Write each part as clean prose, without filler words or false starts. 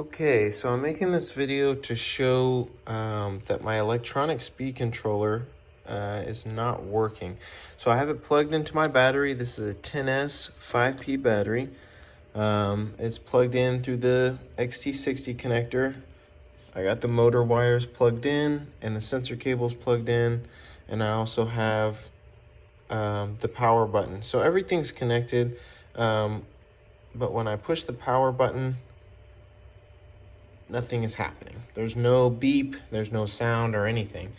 Okay, so I'm making this video to show that my electronic speed controller is not working. So I have it plugged into my battery. This is a 10S 5P battery. It's plugged in through the XT60 connector. I got the motor wires plugged in and the sensor cables plugged in, and I also have the power button. So everything's connected, but when I push the power button, nothing is happening. There's no beep, there's no sound or anything.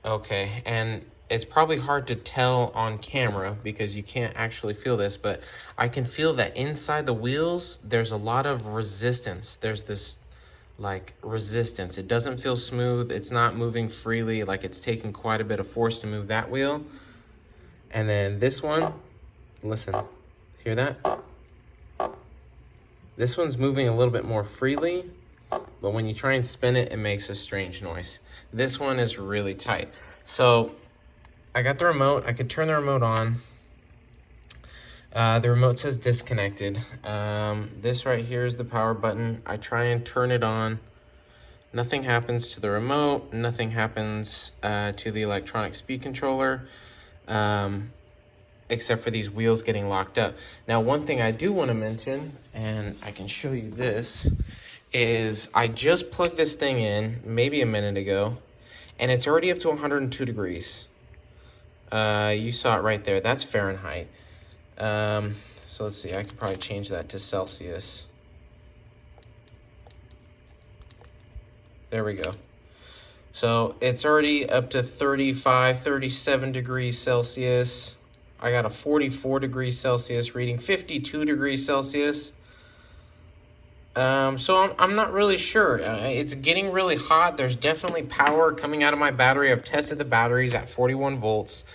Okay, and it's probably hard to tell on camera because you can't actually feel this, but I can feel that inside the wheels, there's a lot of resistance. There's this like resistance. It doesn't feel smooth. It's not moving freely. Like it's taking quite a bit of force to move that wheel. And then this one, listen, hear that? This one's moving a little bit more freely, but when you try and spin it, it makes a strange noise. This one is really tight. So I got the remote. I could turn the remote on. The remote says disconnected. This right here is the power button. I try and turn it on. Nothing happens to the remote. Nothing happens to the electronic speed controller. Except for these wheels getting locked up. Now, one thing I do want to mention, and I can show you this, is I just plugged this thing in maybe a minute ago, and it's already up to 102 degrees. You saw it right there. That's Fahrenheit. So let's see. I could probably change that to Celsius. There we go. So it's already up to 35, 37 degrees Celsius. I got a 44 degrees Celsius reading, 52 degrees Celsius. So I'm not really sure. It's getting really hot. There's definitely power coming out of my battery. I've tested the batteries at 41 volts.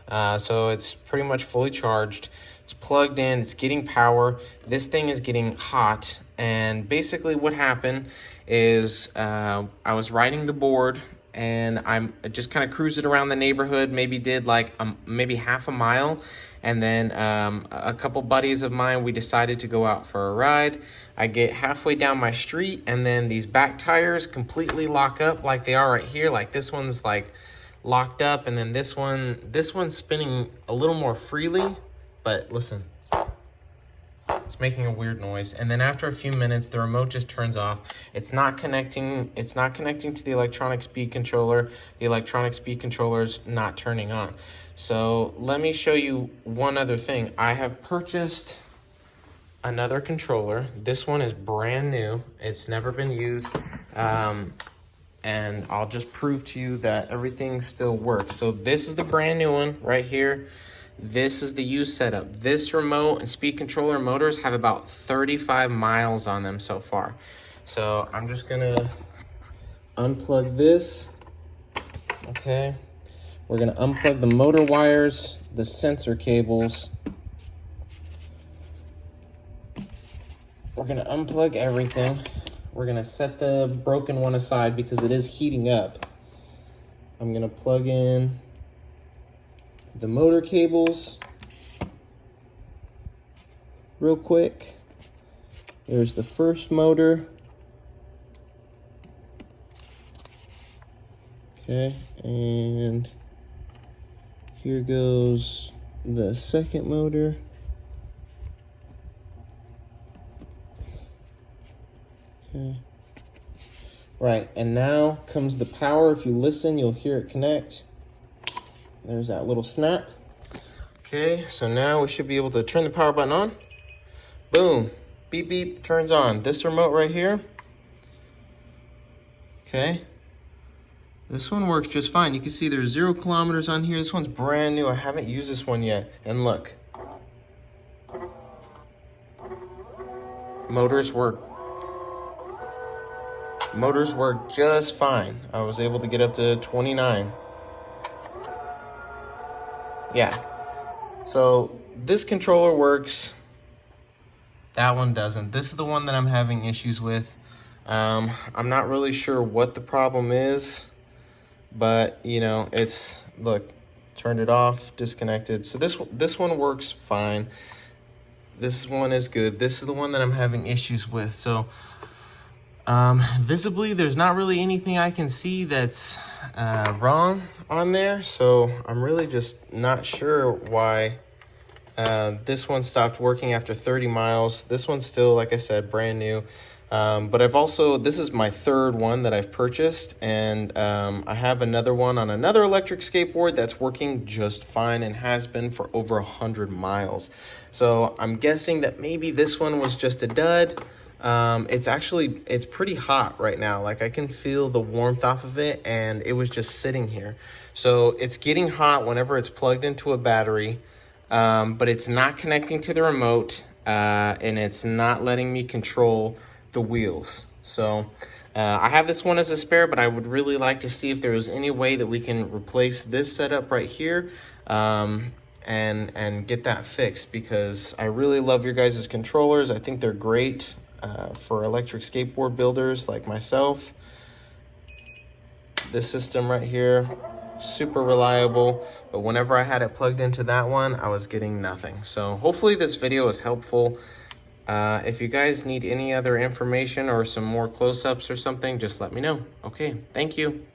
So it's pretty much fully charged. It's plugged in, it's getting power. This thing is getting hot. And basically what happened is I was riding the board and I'm just kind of cruising around the neighborhood, maybe did like maybe half a mile. And then a couple buddies of mine, we decided to go out for a ride. I get halfway down my street and then these back tires completely lock up like they are right here. Like this one's like locked up, and then this one's spinning a little more freely, but listen, it's making a weird noise. And then after a few minutes, the remote just turns off. It's not connecting to the electronic speed controller. The electronic speed controller's not turning on. So let me show you one other thing. I have purchased another controller. This one is brand new. It's never been used. And I'll just prove to you that everything still works. So this is the brand new one right here. This is the used setup. This remote and speed controller motors have about 35 miles on them so far. So I'm just gonna unplug this, okay? We're gonna unplug the motor wires, the sensor cables. We're gonna unplug everything. We're gonna set the broken one aside because it is heating up. I'm gonna plug in the motor cables real quick. There's the first motor. Okay, and here goes the second motor. Okay. Right, and now comes the power. If you listen, you'll hear it connect. There's that little snap. Okay, so now we should be able to turn the power button on. Boom, beep beep, turns on. This remote right here. Okay, this one works just fine. You can see there's 0 kilometers on here. This one's brand new. I haven't used this one yet. And look, motors work just fine. I was able to get up to 29. Yeah, so this controller works. That one doesn't. This is the one that I'm having issues with. I'm not really sure what the problem is, but you know, it's, look, turned it off, disconnected. So this one works fine. this one is good. This is the one that I'm having issues with. So visibly, there's not really anything I can see that's wrong on there. So I'm really just not sure why this one stopped working after 30 miles. This one's still, like I said, brand new. But I've also, this is my third one that I've purchased, and I have another one on another electric skateboard that's working just fine and has been for over 100 miles. So I'm guessing that maybe this one was just a dud. It's pretty hot right now. Like, I can feel the warmth off of it, and it was just sitting here. So it's getting hot whenever it's plugged into a battery, but it's not connecting to the remote, and it's not letting me control the wheels. So I have this one as a spare, but I would really like to see if there was any way that we can replace this setup right here, and get that fixed, because I really love your guys' controllers. I think they're great for electric skateboard builders like myself. This system right here, super reliable, but whenever I had it plugged into that one, I was getting nothing. So hopefully this video is helpful. If you guys need any other information or some more close-ups or something, just let me know. Okay, thank you.